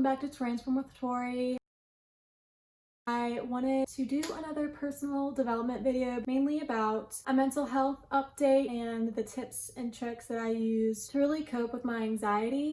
back to Transform with Tori. I wanted to do another personal development video mainly about a mental health update and the tips and tricks that I use to really cope with my anxiety.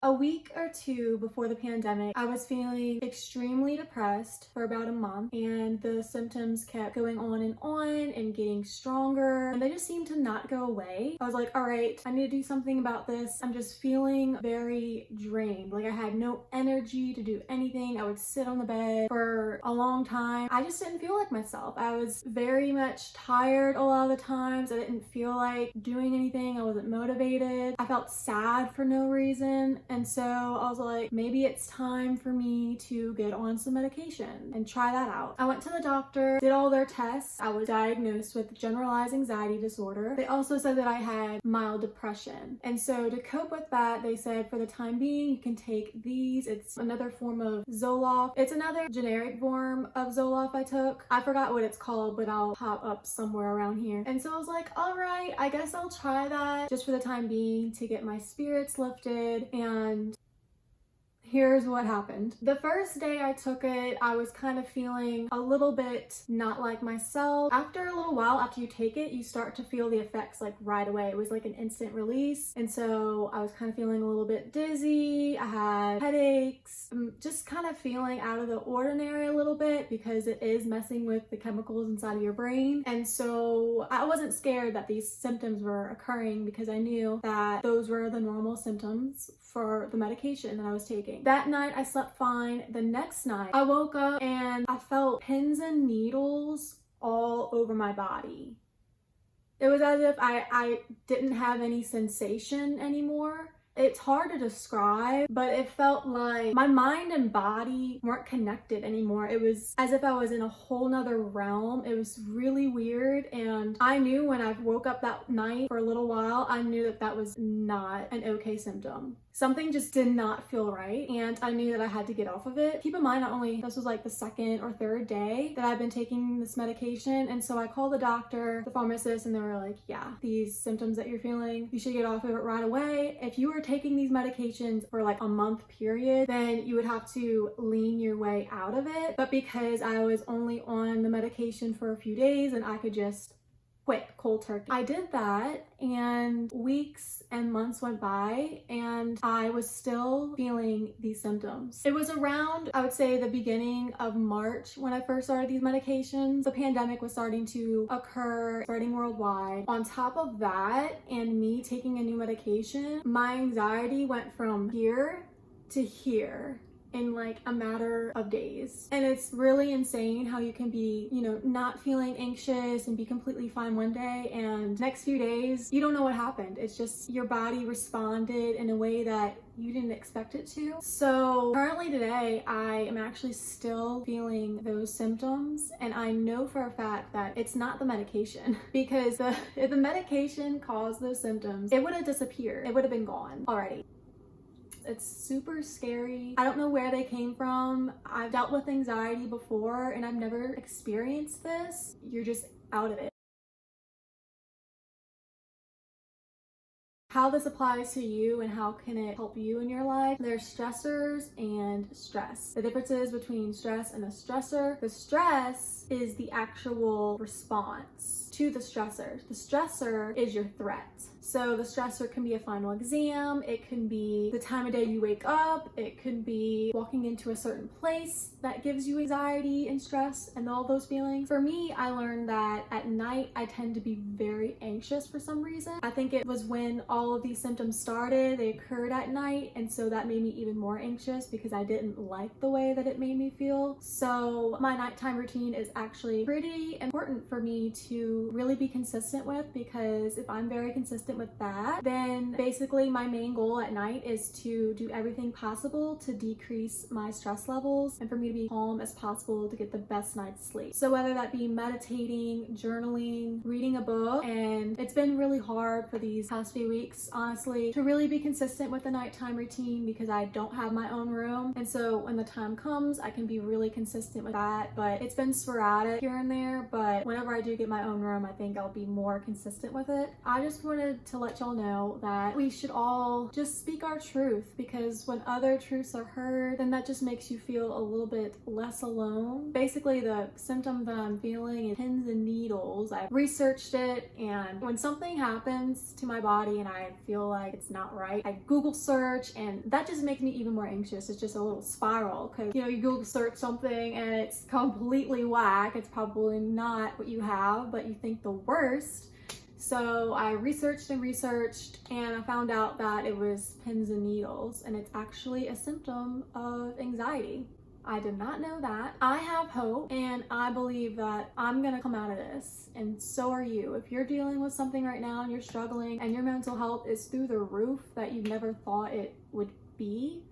A week or two before the pandemic, I was feeling extremely depressed for about a month, and the symptoms kept going on and getting stronger, and they just seemed to not go away. I was like, all right, I need to do something about this. I'm just feeling very drained. Like I had no energy to do anything. I would sit on the bed for a long time. I just didn't feel like myself. I was very much tired a lot of the times. I didn't feel like doing anything. I wasn't motivated. I felt sad for no reason. And so I was like, maybe it's time for me to get on some medication and try that out. I went to the doctor, did all their tests. I was diagnosed with generalized anxiety disorder. They also said that I had mild depression. And so to cope with that, they said for the time being, you can take these. It's another form of Zoloft. It's another generic form of Zoloft I took. I forgot what it's called, but I'll pop up somewhere around here. And so I was like, all right, I guess I'll try that just for the time being to get my spirits lifted. And here's what happened. The first day I took it, I was kind of feeling a little bit not like myself. After a little while, after you take it, you start to feel the effects like right away. It was like an instant release. And so I was kind of feeling a little bit dizzy. I had headaches, just kind of feeling out of the ordinary a little bit because it is messing with the chemicals inside of your brain. And so I wasn't scared that these symptoms were occurring because I knew that those were the normal symptoms for the medication that I was taking. That night I slept fine. The next night I woke up and I felt pins and needles all over my body. It was as if I didn't have any sensation anymore. It's hard to describe, but it felt like my mind and body weren't connected anymore. It was as if I was in a whole nother realm. It was really weird, and I knew when I woke up that night for a little while, I knew that that was not an okay symptom. Something just did not feel right, and I knew that I had to get off of it. Keep in mind, not only this was like the second or third day that I've been taking this medication, and so I called the doctor, the pharmacist, and they were like, yeah, these symptoms that you're feeling, you should get off of it right away. If you were taking these medications for like a month period, then you would have to lean your way out of it. But because I was only on the medication for a few days and I could just quit cold turkey, I did that, and weeks and months went by and I was still feeling these symptoms. It was around, I would say, the beginning of March when I first started these medications. The pandemic was starting to occur, spreading worldwide. On top of that, and me taking a new medication, my anxiety went from here to here in like a matter of days. And it's really insane how you can be, not feeling anxious and be completely fine one day, and next few days, you don't know what happened. It's just your body responded in a way that you didn't expect it to. So currently today, I am actually still feeling those symptoms, and I know for a fact that it's not the medication because if the medication caused those symptoms, it would have disappeared. It would have been gone already. It's super scary. I don't know where they came from. I've dealt with anxiety before and I've never experienced this. You're just out of it. How this applies to you and how can it help you in your life. There's stressors and stress. The differences between stress and a stressor. The stress is the actual response to the stressor. The stressor is your threat. So the stressor can be a final exam, it can be the time of day you wake up, it could be walking into a certain place that gives you anxiety and stress and all those feelings. For me, I learned that at night I tend to be very anxious for some reason. I think it was when all of these symptoms started, they occurred at night, and so that made me even more anxious because I didn't like the way that it made me feel. So my nighttime routine is actually pretty important for me to really be consistent with, because if I'm very consistent with that, then basically my main goal at night is to do everything possible to decrease my stress levels and for me to be calm as possible to get the best night's sleep. So whether that be meditating, journaling, reading a book, and it's been really hard for these past few weeks, honestly, to really be consistent with the nighttime routine because I don't have my own room. And so when the time comes, I can be really consistent with that, but it's been sporadic. sporadic here and there, but whenever I do get my own room, I think I'll be more consistent with it. I just wanted to let y'all know that we should all just speak our truth, because when other truths are heard, then that just makes you feel a little bit less alone. Basically, the symptom that I'm feeling is pins and needles. I've researched it, and when something happens to my body and I feel like it's not right, I Google search, and that just makes me even more anxious. It's just a little spiral, because you Google search something and it's completely whack. It's probably not what you have, but you think the worst. So I researched and I found out that it was pins and needles, and it's actually a symptom of anxiety. I did not know that. I have hope, and I believe that I'm gonna come out of this, and so are you. If you're dealing with something right now and you're struggling and your mental health is through the roof that you never thought it would be,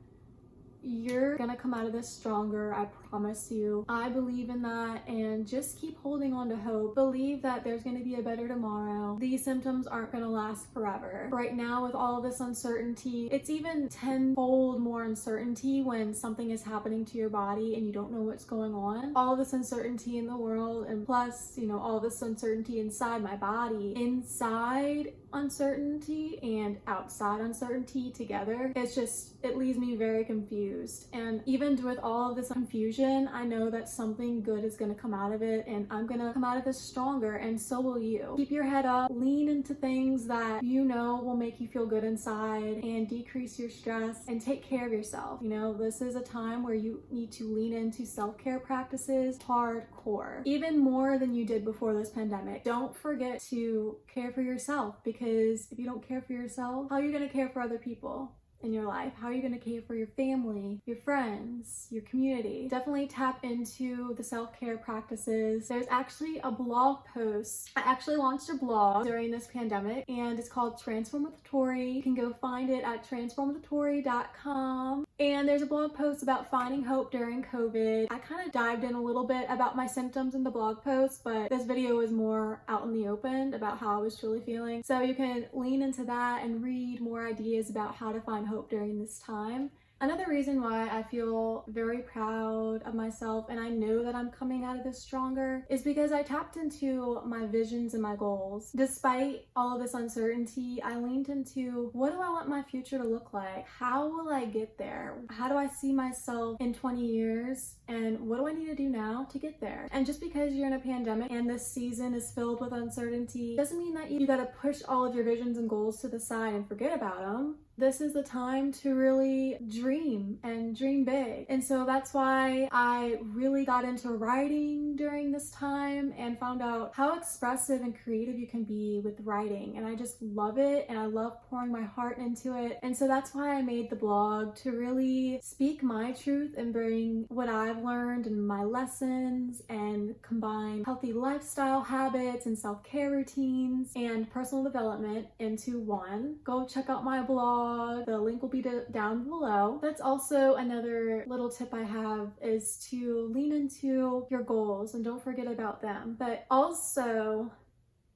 you're gonna come out of this stronger, I promise you. I believe in that, and just keep holding on to hope. Believe that there's gonna be a better tomorrow. These symptoms aren't gonna last forever. Right now, with all of this uncertainty, it's even tenfold more uncertainty when something is happening to your body and you don't know what's going on. All this uncertainty in the world, and plus, all this uncertainty inside my body. Inside uncertainty and outside uncertainty together, it leaves me very confused. And even with all of this confusion, I know that something good is going to come out of it, and I'm going to come out of this stronger, and so will you. Keep your head up, lean into things that will make you feel good inside and decrease your stress, and take care of yourself. This is a time where you need to lean into self-care practices hardcore, even more than you did before this pandemic. Don't forget to care for yourself, because if you don't care for yourself, how are you going to care for other people in your life? How are you going to care for your family, your friends, your community? Definitely tap into the self-care practices. There's actually a blog post. I actually launched a blog during this pandemic, and it's called Transform with Tori. You can go find it at transformwithtori.com. And there's a blog post about finding hope during COVID. I kind of dived in a little bit about my symptoms in the blog post, but this video is more out in the open about how I was truly feeling. So you can lean into that and read more ideas about how to find hope during this time. Another reason why I feel very proud of myself, and I know that I'm coming out of this stronger, is because I tapped into my visions and my goals. Despite all of this uncertainty, I leaned into, what do I want my future to look like? How will I get there? How do I see myself in 20 years? And what do I need to do now to get there? And just because you're in a pandemic and this season is filled with uncertainty doesn't mean that you gotta push all of your visions and goals to the side and forget about them. This is the time to really dream and dream big. And so that's why I really got into writing during this time and found out how expressive and creative you can be with writing. And I just love it, and I love pouring my heart into it. And so that's why I made the blog, to really speak my truth and bring what I've learned and my lessons, and combine healthy lifestyle habits and self-care routines and personal development into one. Go check out my blog. The link will be down below. That's also another little tip I have, is to lean into your goals and don't forget about them. But also,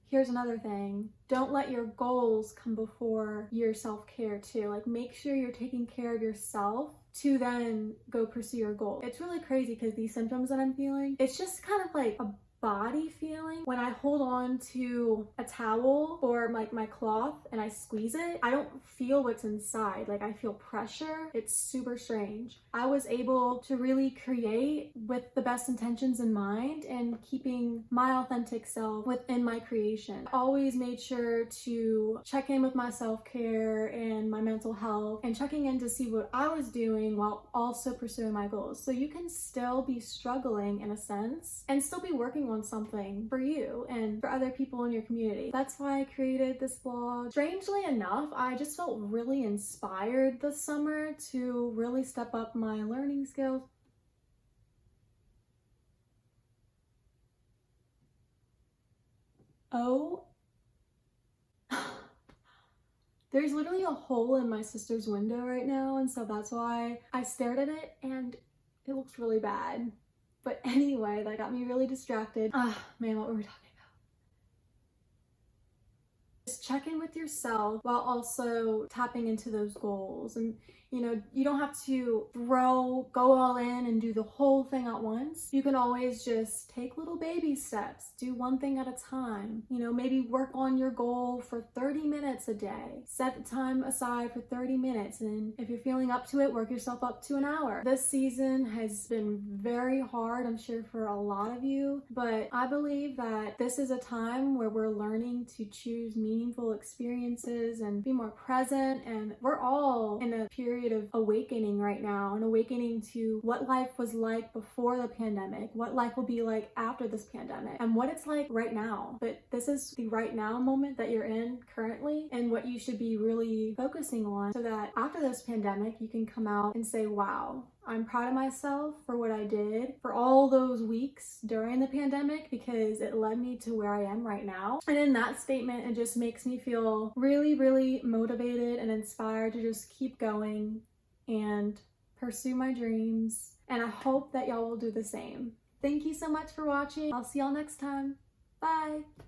here's another thing. Don't let your goals come before your self-care too. Like, make sure you're taking care of yourself to then go pursue your goal. It's really crazy, because these symptoms that I'm feeling, it's just kind of like a body feeling. When I hold on to a towel or my cloth and I squeeze it, I don't feel what's inside. Like, I feel pressure. It's super strange. I was able to really create with the best intentions in mind and keeping my authentic self within my creation. I always made sure to check in with my self-care and my mental health, and checking in to see what I was doing while also pursuing my goals. So you can still be struggling in a sense and still be working on something for you and for other people in your community. That's why I created this blog. Strangely enough, I just felt really inspired this summer to really step up my learning skills. Oh, there's literally a hole in my sister's window right now, and so that's why I stared at it, and it looks really bad. But anyway, that got me really distracted. Man, what were we talking about? Just check in with yourself while also tapping into those goals. And You know, you don't have to go all in and do the whole thing at once. You can always just take little baby steps, do one thing at a time. You know, maybe work on your goal for 30 minutes a day. Set the time aside for 30 minutes, and if you're feeling up to it, work yourself up to an hour. This season has been very hard, I'm sure, for a lot of you, but I believe that this is a time where we're learning to choose meaningful experiences and be more present, and we're all in a period of awakening right now, an awakening to what life was like before the pandemic, what life will be like after this pandemic, and what it's like right now. But this is the right now moment that you're in currently, and what you should be really focusing on, so that after this pandemic you can come out and say, wow, I'm proud of myself for what I did for all those weeks during the pandemic, because it led me to where I am right now. And in that statement, it just makes me feel really, really motivated and inspired to just keep going and pursue my dreams. And I hope that y'all will do the same. Thank you so much for watching. I'll see y'all next time. Bye.